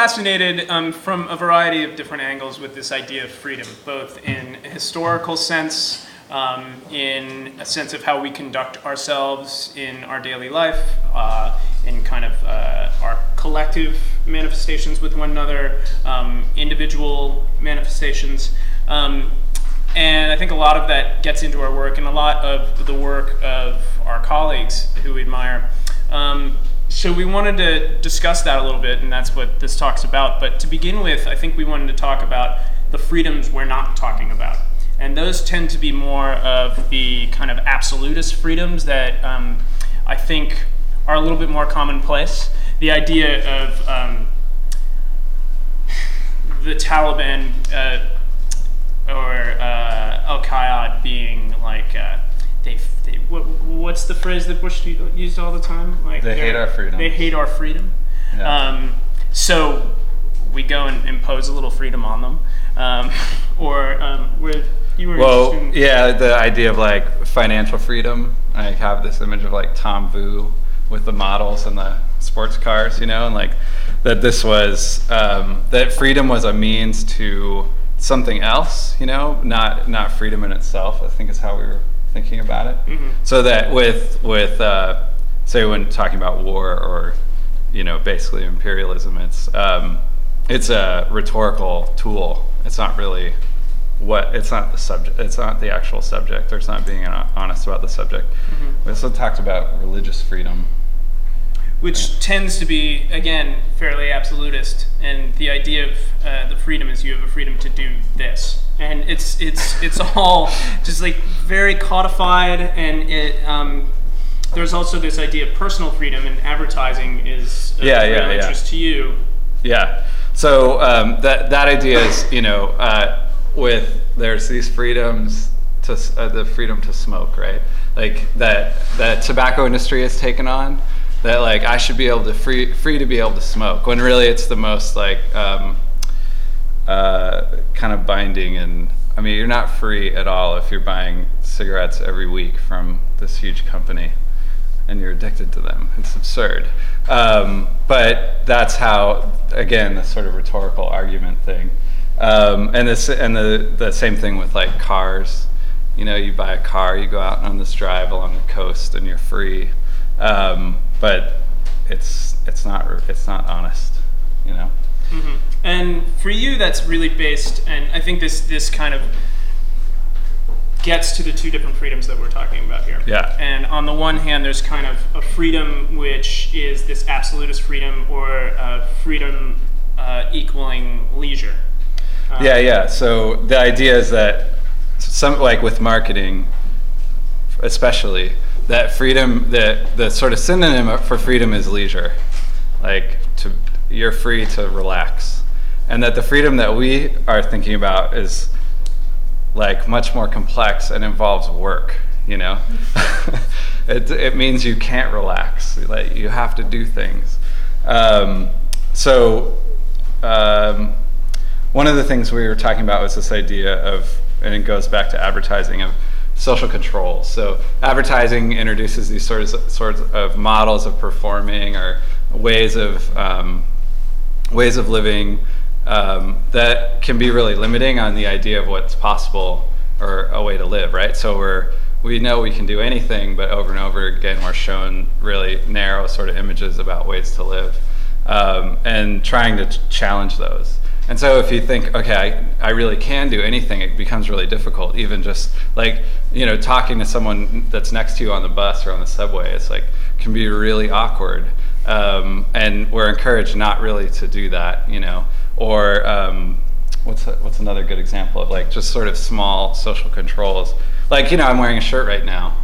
fascinated from a variety of different angles with this idea of freedom, both in a historical sense, in a sense of how we conduct ourselves in our daily life, in kind of our collective manifestations with one another, individual manifestations. And I think a lot of that gets into our work and a lot of the work of our colleagues who we admire. So we wanted to discuss that a little bit, and that's what this talk's about. But to begin with, I think we wanted to talk about the freedoms we're not talking about. And those tend to be more of the kind of absolutist freedoms that I think are a little bit more commonplace. The idea of the Taliban or Al-Qaeda being like, what's the phrase that Bush used all the time? Like they hate our freedom. They hate our freedom. Yeah. So we go and impose a little freedom on them. Where you were interested in... yeah, the idea of like financial freedom. I have this image of like Tom Vu with the models and the sports cars, and like that this was, that freedom was a means to something else, not freedom in itself, I think is how we were thinking about it. Mm-hmm. So that with say when talking about war or, basically imperialism, it's a rhetorical tool. It's not really it's not the subject, it's not the actual subject, or it's not being honest about the subject. Mm-hmm. We also talked about religious freedom. Which tends to be, again, fairly absolutist, and the idea of the freedom is you have a freedom to do this, and it's all just like very codified, and there's also this idea of personal freedom, and advertising is of real interest to you. Yeah. So that idea is, with there's these freedoms to the freedom to smoke, right? Like that tobacco industry has taken on. That like I should be able to free to be able to smoke, when really it's the most like kind of binding, and I mean you're not free at all if you're buying cigarettes every week from this huge company and you're addicted to them. It's absurd. But that's how, again, the sort of rhetorical argument thing, and the same thing with like cars. You buy a car, you go out on this drive along the coast, and you're free. But it's not honest, Mm-hmm. And for you, that's really based, and I think this kind of gets to the two different freedoms that we're talking about here. Yeah. And on the one hand, there's kind of a freedom which is this absolutist freedom, or freedom equaling leisure. Yeah. So the idea is that some, like with marketing, especially, that freedom, the sort of synonym for freedom is leisure. Like you're free to relax. And that the freedom that we are thinking about is like much more complex and involves work, It means you can't relax. Like you have to do things. One of the things we were talking about was this idea of, and it goes back to advertising, of social control. So advertising introduces these sorts of models of performing, or ways of living that can be really limiting on the idea of what's possible or a way to live, right? So we know we can do anything, but over and over again we're shown really narrow sort of images about ways to live, and trying to challenge those. And so if you think, okay, I really can do anything, it becomes really difficult. Even just like, talking to someone that's next to you on the bus or on the subway, it's like, can be really awkward. And we're encouraged not really to do that, Or what's another good example of like just sort of small social controls? Like, I'm wearing a shirt right now.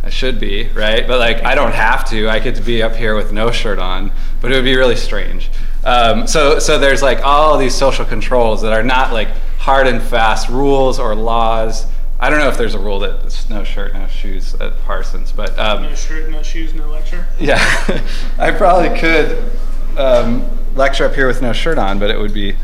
I should be, right? But like, I don't have to. I get to be up here with no shirt on, but it would be really strange. So there's like all these social controls that are not like hard and fast rules or laws. I don't know if there's a rule that it's no shirt, no shoes at Parsons, but no shirt, no shoes, no lecture. Yeah, I probably could lecture up here with no shirt on, but it would be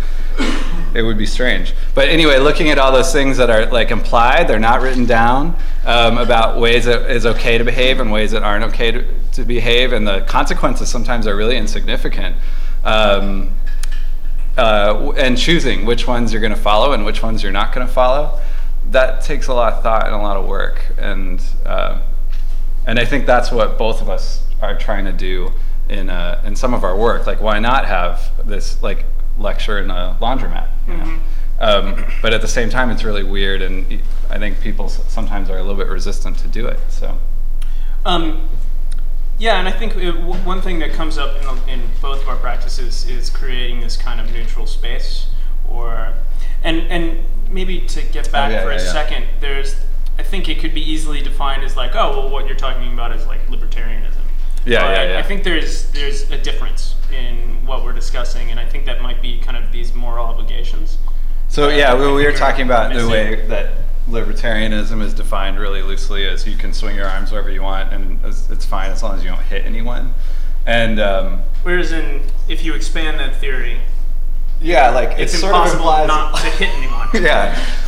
strange. But anyway, looking at all those things that are like implied, they're not written down, about ways that it's okay to behave and ways that aren't okay to behave, and the consequences sometimes are really insignificant. and choosing which ones you're going to follow and which ones you're not going to follow, that takes a lot of thought and a lot of work. And I think that's what both of us are trying to do in some of our work. Like, why not have this like lecture in a laundromat? You know? But at the same time, it's really weird, and I think people sometimes are a little bit resistant to do it. So. Yeah, and I think one thing that comes up in both of our practices is creating this kind of neutral space, and maybe to get back for a second, I think it could be easily defined as like, oh, well, what you're talking about is like libertarianism. I think there's a difference in what we're discussing, and I think that might be kind of these moral obligations. So we were talking about the way that libertarianism is defined really loosely as you can swing your arms wherever you want, and it's fine as long as you don't hit anyone. And whereas if you expand that theory, like it's sort impossible of not to hit anyone.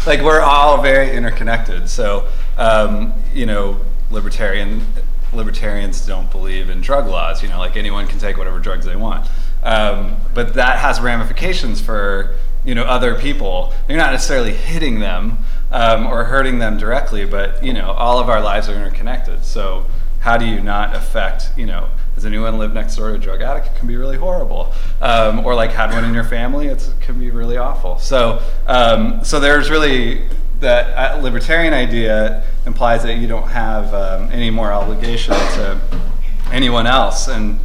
Like we're all very interconnected. So libertarians don't believe in drug laws. Like anyone can take whatever drugs they want, but that has ramifications for other people. You're not necessarily hitting them or hurting them directly, but all of our lives are interconnected. So how do you not affect, does anyone live next door to a drug addict? It can be really horrible. Or like have one in your family, it can be really awful. So there's really that libertarian idea implies that you don't have any more obligation to anyone else, and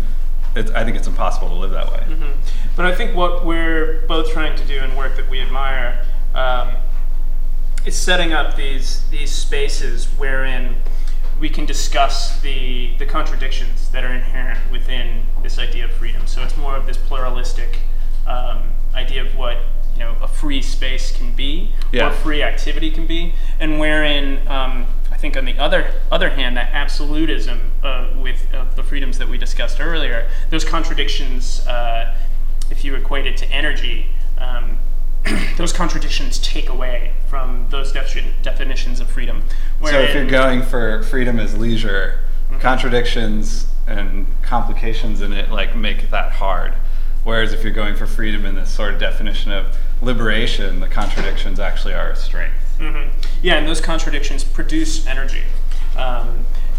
I think it's impossible to live that way. Mm-hmm. But I think what we're both trying to do in work that we admire is setting up these spaces wherein we can discuss the contradictions that are inherent within this idea of freedom. So it's more of this pluralistic idea of what a free space can be, or free activity can be, and wherein I think on the other hand, that absolutism with the freedoms that we discussed earlier, those contradictions, if you equate it to energy, those contradictions take away from those definitions of freedom. So if you're going for freedom as leisure, contradictions and complications in it make that hard. Whereas if you're going for freedom in this sort of definition of liberation, the contradictions actually are a strength. Mm-hmm. Yeah, and those contradictions produce energy.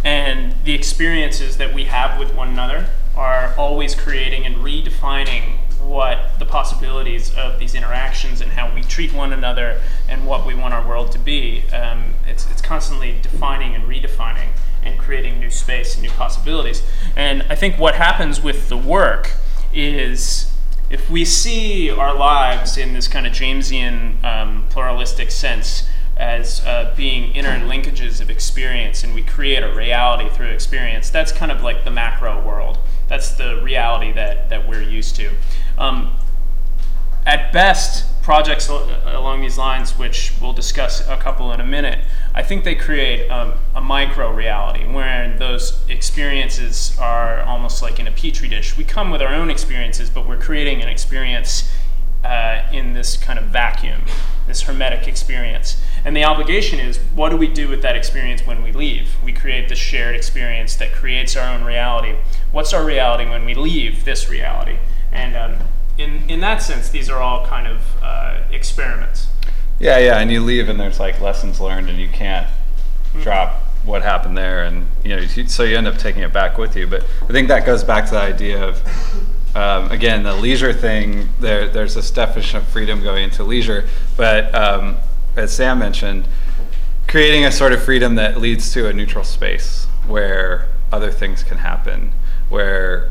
And the experiences that we have with one another are always creating and redefining what the possibilities of these interactions and how we treat one another and what we want our world to be. It's constantly defining and redefining and creating new space and new possibilities. And I think what happens with the work is if we see our lives in this kind of Jamesian pluralistic sense as being interlinkages of experience, and we create a reality through experience, that's kind of like the macro world. That's the reality that we're used to. At best, projects along these lines, which we'll discuss a couple in a minute, I think they create a micro reality where those experiences are almost like in a petri dish. We come with our own experiences, but we're creating an experience in this kind of vacuum, this hermetic experience. And the obligation is, what do we do with that experience when we leave? We create this shared experience that creates our own reality. What's our reality when we leave this reality? And in that sense, these are all kind of experiments. Yeah, and you leave and there's lessons learned, and you can't drop what happened there, and so you end up taking it back with you. But I think that goes back to the idea of again, the leisure thing. There's this definition of freedom going into leisure, but as Sam mentioned, creating a sort of freedom that leads to a neutral space where other things can happen, where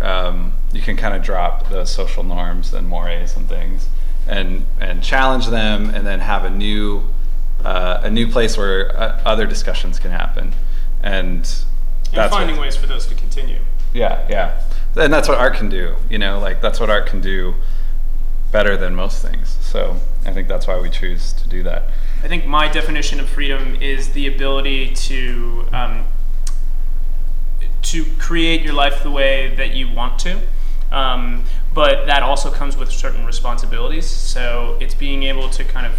you can kind of drop the social norms and mores and things, and challenge them, and then have a new place where other discussions can happen, and that's finding ways for those to continue. Yeah, and that's what art can do. That's what art can do better than most things. So I think that's why we choose to do that. I think my definition of freedom is the ability to create your life the way that you want to, but that also comes with certain responsibilities. So it's being able to kind of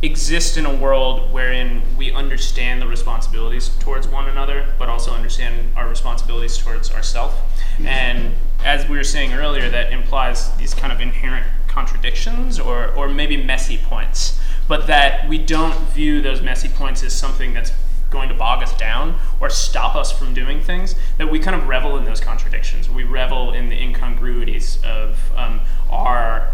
exist in a world wherein we understand the responsibilities towards one another, but also understand our responsibilities towards ourselves. And as we were saying earlier, that implies these kind of inherent contradictions or maybe messy points, but that we don't view those messy points as something that's going to bog us down or stop us from doing things, that we kind of revel in those contradictions. We revel in the incongruities of our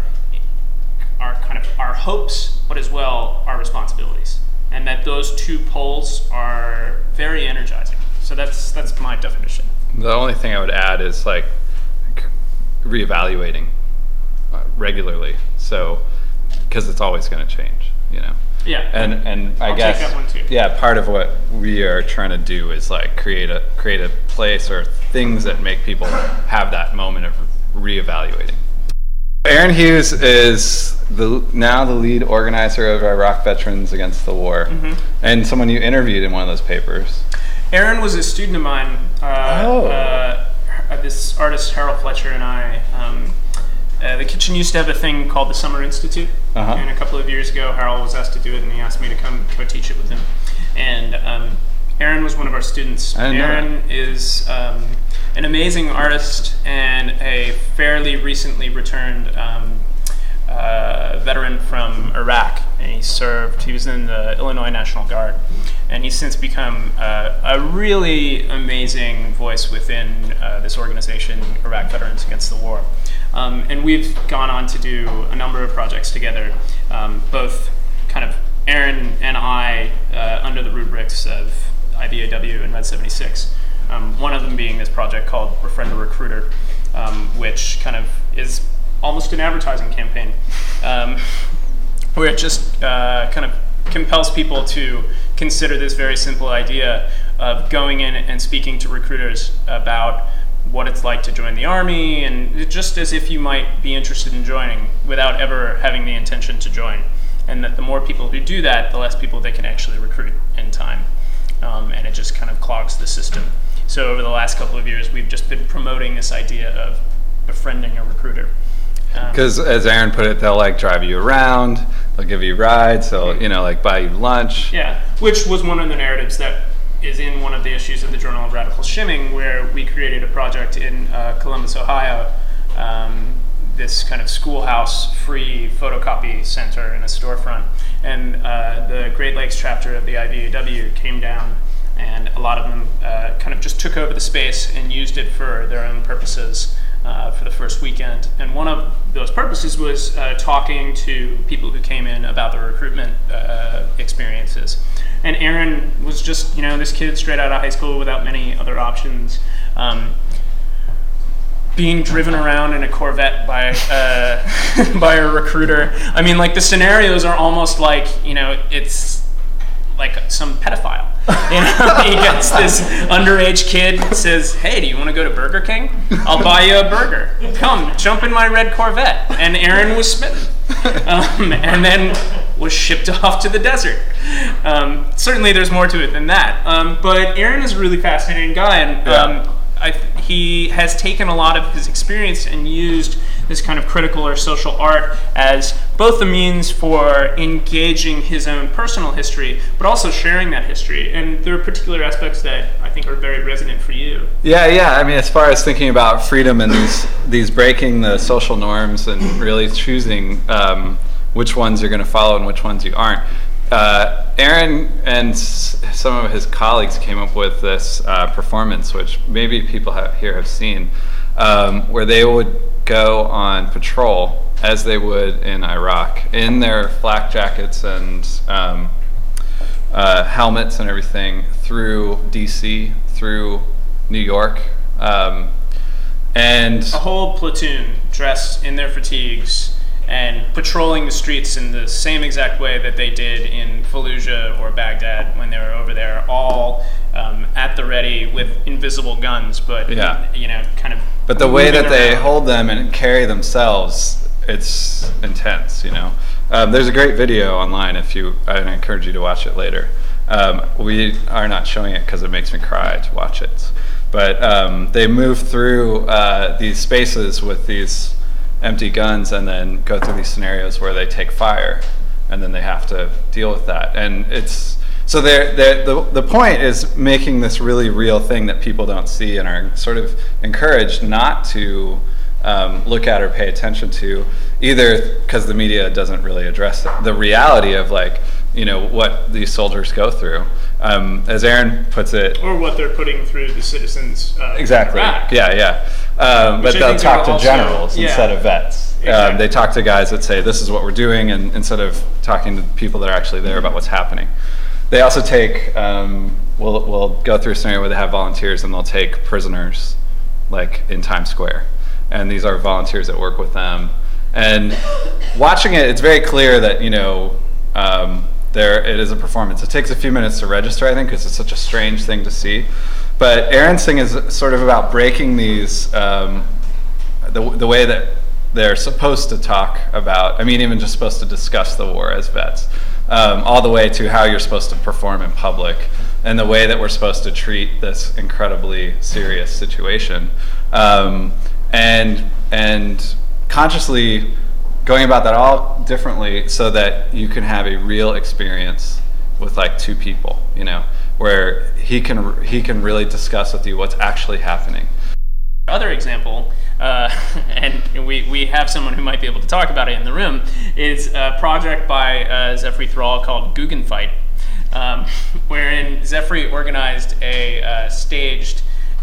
hopes, but as well our responsibilities, and that those two poles are very energizing. So that's my definition. The only thing I would add is like reevaluating regularly, so because it's always going to change, you know. Yeah. And I I'll guess take that one too. Yeah, part of what we are trying to do is like create a place or things that make people have that moment of reevaluating. Aaron Hughes is now the lead organizer of Iraq Veterans Against the War, and someone you interviewed in one of those papers. Aaron was a student of mine. This artist Harold Fletcher and I. The kitchen used to have a thing called the Summer Institute, and a couple of years ago, Harold was asked to do it, and he asked me to come teach it with him. And Aaron was one of our students. Aaron is an amazing artist and a fairly recently returned veteran from Iraq, and he was in the Illinois National Guard, and he's since become a really amazing voice within this organization, Iraq Veterans Against the War. And we've gone on to do a number of projects together, both kind of Aaron and I under the rubrics of IBAW and Red 76. One of them being this project called Befriend a Recruiter, which kind of is almost an advertising campaign, where it just kind of compels people to consider this very simple idea of going in and speaking to recruiters about what it's like to join the Army, and just as if you might be interested in joining without ever having the intention to join. And that the more people who do that, the less people they can actually recruit in time. And it just kind of clogs the system. So over the last couple of years, we've just been promoting this idea of befriending a recruiter. Because as Aaron put it, they'll like drive you around, they'll give you rides, they'll like buy you lunch. Yeah, which was one of the narratives that is in one of the issues of the Journal of Radical Shimming, where we created a project in Columbus, Ohio, this kind of schoolhouse free photocopy center in a storefront. And the Great Lakes chapter of the IBAW came down, and a lot of them kind of just took over the space and used it for their own purposes for the first weekend. And one of those purposes was talking to people who came in about their recruitment experiences. And Aaron was just, this kid straight out of high school without many other options, being driven around in a Corvette by by a recruiter. I mean, like, the scenarios are almost like, it's like some pedophile. He gets this underage kid, says, "Hey, do you want to go to Burger King? I'll buy you a burger. Come, jump in my red Corvette." And Aaron was smitten, and then was shipped off to the desert. Certainly, there's more to it than that. But Aaron is a really fascinating guy, and he has taken a lot of his experience and used this kind of critical or social art as both a means for engaging his own personal history, but also sharing that history. And there are particular aspects that I think are very resonant for you. Yeah. I mean, as far as thinking about freedom and these breaking the social norms and really choosing which ones you're going to follow and which ones you aren't. Aaron and some of his colleagues came up with this performance, which maybe people here have seen, where they would go on patrol as they would in Iraq in their flak jackets and helmets and everything through DC, through New York, and a whole platoon dressed in their fatigues and patrolling the streets in the same exact way that they did in Fallujah or Baghdad when they were over there, all at the ready with invisible guns, but kind of. But the way that they hold them and carry themselves, it's intense. There's a great video online. I encourage you to watch it later. We are not showing it because it makes me cry to watch it. But they move through these spaces with these empty guns and then go through these scenarios where they take fire and then they have to deal with that. And it's so the point is making this really real thing that people don't see and are sort of encouraged not to look at or pay attention to, either because the media doesn't really address the reality of like, you know, what these soldiers go through. As Aaron puts it, or what they're putting through the citizens. Exactly. Back. Yeah. But they'll talk to generals instead of vets. Exactly. They talk to guys that say, this is what we're doing, and instead of talking to people that are actually there about what's happening. They also take, we'll go through a scenario where they have volunteers and they'll take prisoners, like in Times Square. And these are volunteers that work with them. And watching it, it's very clear that, you know, it is a performance. It takes a few minutes to register, I think, because it's such a strange thing to see. But Aaron's thing is sort of about breaking these, the way that they're supposed to talk about, I mean, even just supposed to discuss the war as vets, all the way to how you're supposed to perform in public, and the way that we're supposed to treat this incredibly serious situation. And consciously going about that all differently so that you can have a real experience with like two people, you know, where he can really discuss with you what's actually happening. Other example, and we have someone who might be able to talk about it in the room, is a project by Zefri Thrall called Guggenfight, wherein Zefri organized a staged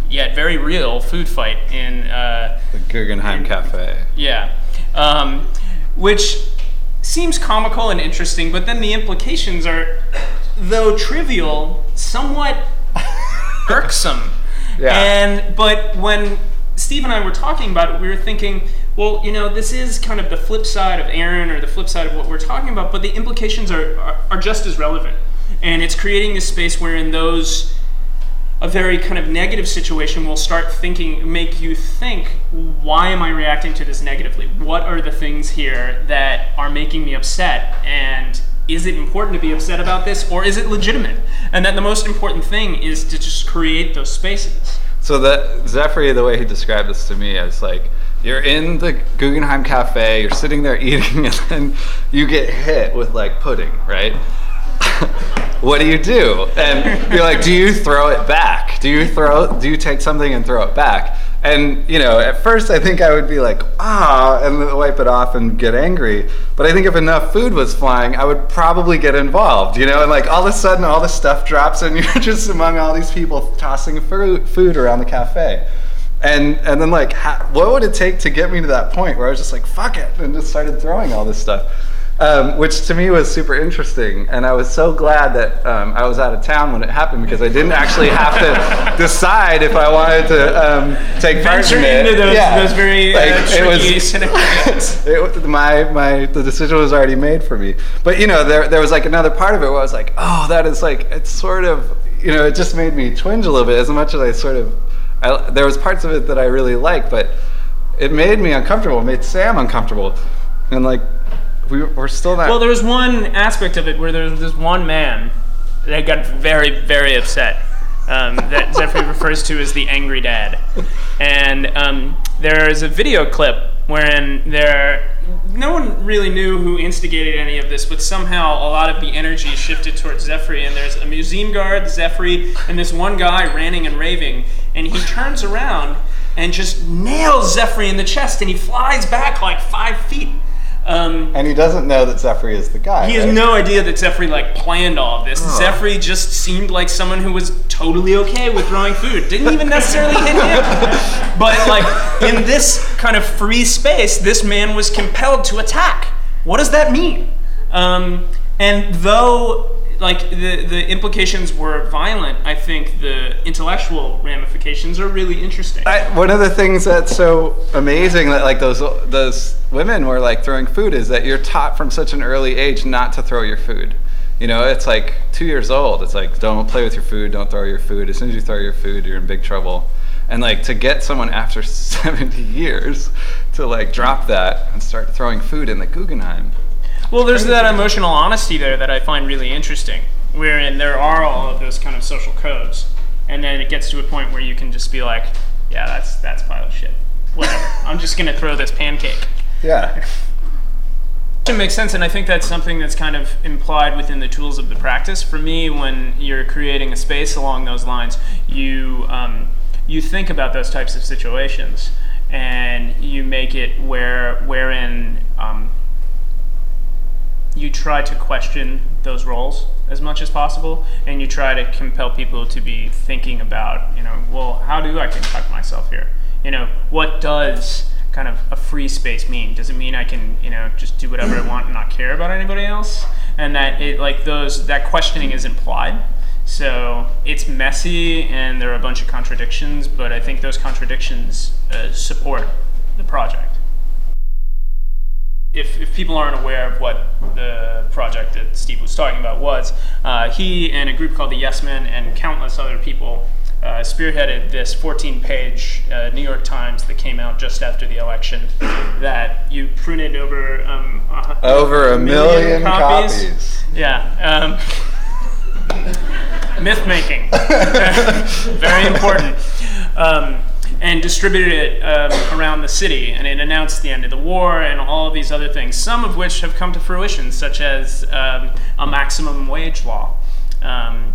yet very real food fight in the Guggenheim Cafe. Yeah. Which seems comical and interesting, but then the implications are, though trivial, somewhat irksome. Yeah. But when Steve and I were talking about it, we were thinking, well, you know, this is kind of the flip side of Aaron, or the flip side of what we're talking about, but the implications are just as relevant. And it's creating this space wherein a very kind of negative situation will start make you think, why am I reacting to this negatively? What are the things here that are making me upset? And is it important to be upset about this, or is it legitimate? And that the most important thing is to just create those spaces. So that Zefri, the way he described this to me, is like, you're in the Guggenheim Cafe, you're sitting there eating, and then you get hit with like pudding, right? What do you do? And you're like, do you throw it back? Do you take something and throw it back? And, you know, at first I think I would be like, and wipe it off and get angry. But I think if enough food was flying, I would probably get involved, you know? And like all of a sudden all this stuff drops and you're just among all these people tossing food around the cafe. And then like, what would it take to get me to that point where I was just like, fuck it, and just started throwing all this stuff? Which to me was super interesting, and I was so glad that I was out of town when it happened, because I didn't actually have to decide if I wanted to take part in it. Into those very tricky scenarios. The decision was already made for me. But you know, there was like another part of it where I was like, oh, that is like, it's sort of, you know, it just made me twinge a little bit, as much as there was parts of it that I really liked, but it made me uncomfortable. It made Sam uncomfortable, and like. We're still not. Well, there was one aspect of it where there was this one man that got very, very upset, that Zefri refers to as the angry dad. And there is a video clip wherein no one really knew who instigated any of this, but somehow a lot of the energy shifted towards Zefri, and there's a museum guard, Zefri, and this one guy ranting and raving, and he turns around and just nails Zefri in the chest, and he flies back like 5 feet. And he doesn't know that Zefri is the guy. He has no idea that Zefri like planned all of this. Zefri just seemed like someone who was totally okay with throwing food. Didn't even necessarily hit him. But like in this kind of free space, this man was compelled to attack. What does that mean? And though like the implications were violent, I think the intellectual ramifications are really interesting. One of the things that's so amazing that like those women were like throwing food is that you're taught from such an early age not to throw your food. You know, it's like 2 years old. It's like, don't play with your food, don't throw your food. As soon as you throw your food, you're in big trouble. And like to get someone after 70 years to like drop that and start throwing food in the Guggenheim. Well, there's that emotional honesty there that I find really interesting, wherein there are all of those kind of social codes, and then it gets to a point where you can just be like, yeah, that's pile of shit. Whatever. I'm just gonna throw this pancake. Yeah. It makes sense, and I think that's something that's kind of implied within the tools of the practice. For me, when you're creating a space along those lines, you think about those types of situations, and you make it wherein you try to question those roles as much as possible, and you try to compel people to be thinking about, well, how do I conduct myself here? What does kind of a free space mean? Does it mean I can, just do whatever I want and not care about anybody else? And that that questioning is implied. So it's messy and there are a bunch of contradictions, but I think those contradictions support the project. If people aren't aware of what the project that Steve was talking about was, he and a group called the Yes Men and countless other people spearheaded this 14-page New York Times that came out just after the election that you printed over a million copies. Yeah. Myth making. Very important. And distributed it around the city, and it announced the end of the war and all of these other things, some of which have come to fruition, such as a maximum wage law.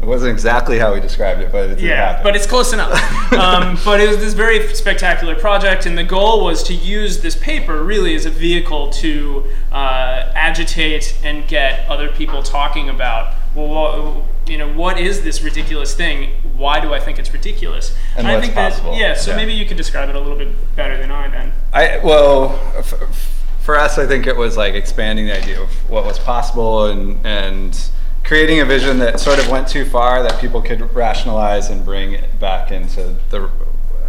It wasn't exactly how we described it, but it did happen. But it's close enough. But it was this very spectacular project, and the goal was to use this paper really as a vehicle to agitate and get other people talking about, well, what is this ridiculous thing? Why do I think it's ridiculous? And what's possible. So maybe you could describe it a little bit better than I then. For us, I think it was like expanding the idea of what was possible and creating a vision that sort of went too far, that people could rationalize and bring it back into the...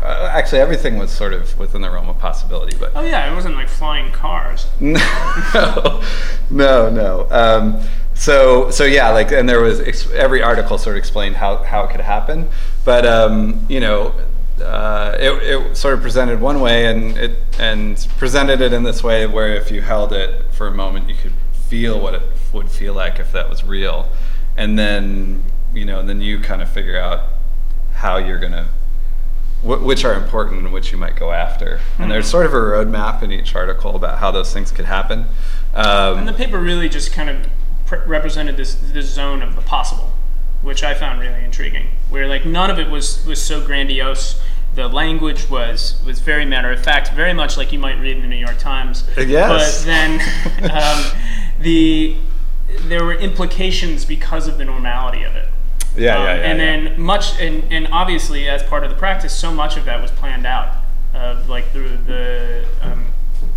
actually, everything was sort of within the realm of possibility, but... Oh yeah, it wasn't like flying cars. No. So yeah, like, and there was every article sort of explained how it could happen, but it sort of presented one way, and presented it in this way where if you held it for a moment, you could feel what it would feel like if that was real, and then you kind of figure out how you're gonna, which are important and which you might go after. Mm-hmm. And there's sort of a roadmap in each article about how those things could happen. And the paper really just kind of represented this zone of the possible, which I found really intriguing, where like none of it was so grandiose. The language was very matter of fact, very much like you might read in the New York Times. Yes. But then there were implications because of the normality of it. Then obviously as part of the practice, so much of that was planned out, of like the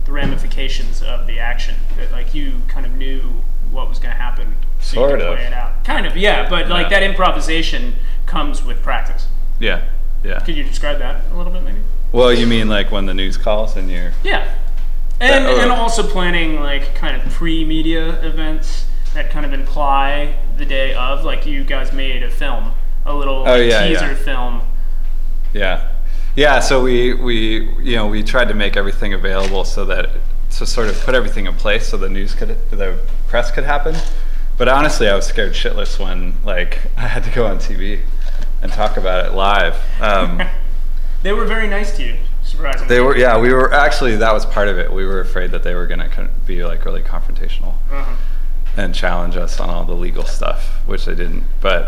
ramifications of the action, that like you kind of knew what was going to happen, so sort you could of play it out. Kind of, yeah, but like that improvisation comes with practice. Yeah. Could you describe that a little bit, maybe? Well, you mean like when the news calls and you're... Yeah, and also planning like kind of pre-media events that kind of imply the day of, like you guys made a film, a little teaser film. Yeah. So we tried to make everything available to sort of put everything in place so the press could happen. But honestly, I was scared shitless when like I had to go on TV and talk about it live. They were very nice to you, surprisingly. They were, yeah. We were actually, that was part of it. We were afraid that they were going to be like really confrontational and challenge us on all the legal stuff, which they didn't. But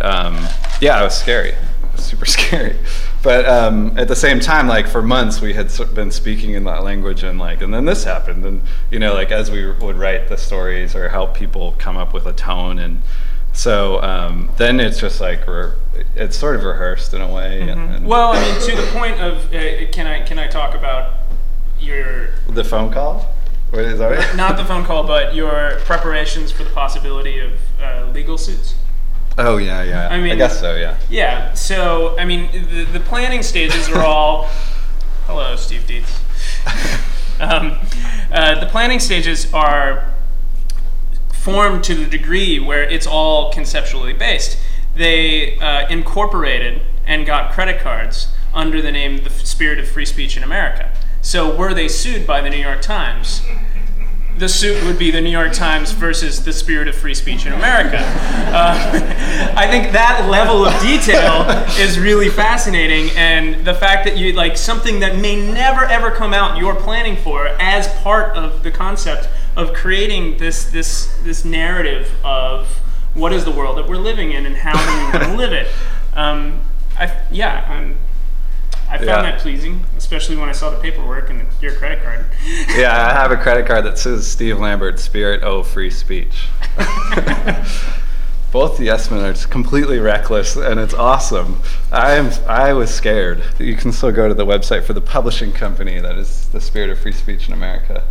it was scary. It was super scary. But at the same time, like for months, we had been speaking in that language, and then this happened, and like as we would write the stories or help people come up with a tone, and so then it's just like it's sort of rehearsed in a way. Mm-hmm. And well, I mean, to the point of can I talk about the phone call? Wait, is that right? Not the phone call, but your preparations for the possibility of legal suits. Oh yeah. I mean, I guess so. Yeah. Yeah. So I mean, the planning stages are all. Hello, Steve Dietz. The planning stages are formed to the degree where it's all conceptually based. They incorporated and got credit cards under the name "The Spirit of Free Speech in America." So were they sued by the New York Times, the suit would be the New York Times versus the Spirit of Free Speech in America. I think that level of detail is really fascinating, and the fact that you like something that may never ever come out you're planning for as part of the concept of creating this narrative of what is the world that we're living in and how do we want to live it. I found that pleasing, especially when I saw the paperwork and your credit card. Yeah, I have a credit card that says Steve Lambert, Spirit, oh, free speech. Both the yes men are just completely reckless, and it's awesome. I was scared. You can still go to the website for the publishing company that is the Spirit of Free Speech in America.